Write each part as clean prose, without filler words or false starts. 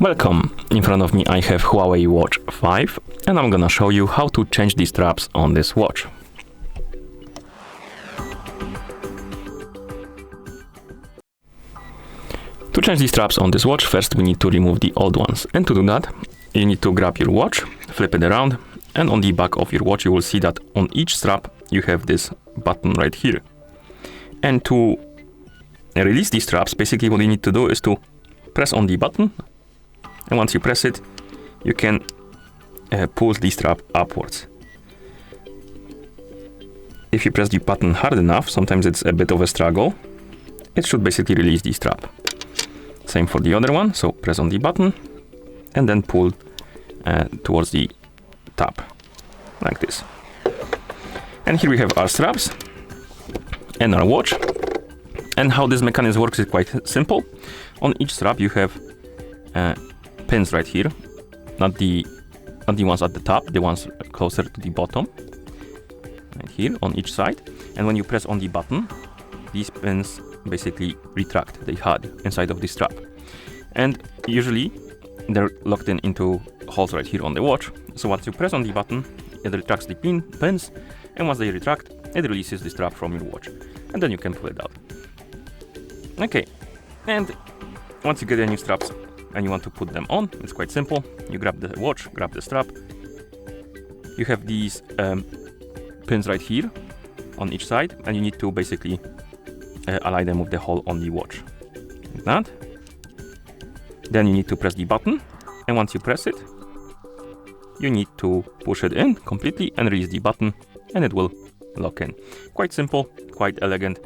Welcome. In front of me I have HUAWEI Watch 5 and I'm gonna show you how to change the straps on this watch. To change the straps on this watch, first we need to remove the old ones, and to do that you need to grab your watch, flip it around, and on the back of your watch you will see that on each strap you have this button right here. And to release these straps, basically what you need to do is to press on the button, and once you press it you can pull the strap upwards. If you press the button hard enough, sometimes it's a bit of a struggle, it should basically release the strap. Same for the other one, so press on the button and then pull towards the top, like this. And here we have our straps and our watch. And how this mechanism works is quite simple. On each strap you have pins right here, not the ones at the top, the ones closer to the bottom, right here on each side. And when you press on the button, these pins basically retract, they hide inside of the strap. And usually they're locked into holes right here on the watch. So once you press on the button, it retracts the pins, and once they retract, it releases the strap from your watch, and then you can pull it out. Okay, and once you get the new straps and you want to put them on, it's quite simple. You grab the watch, grab the strap. You have these pins right here on each side, and you need to basically align them with the hole on the watch, like that. Then you need to press the button, and once you press it, you need to push it in completely and release the button, and it will lock in. Quite simple, quite elegant.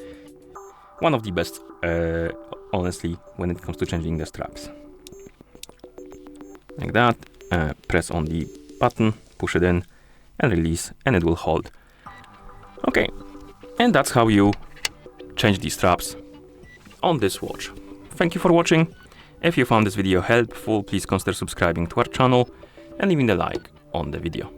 One of the best, honestly, when it comes to changing the straps. Like that, press on the button, push it in, and release, and it will hold. Okay, and that's how you change the straps on this watch. Thank you for watching. If you found this video helpful, please consider subscribing to our channel and leaving a like on the video.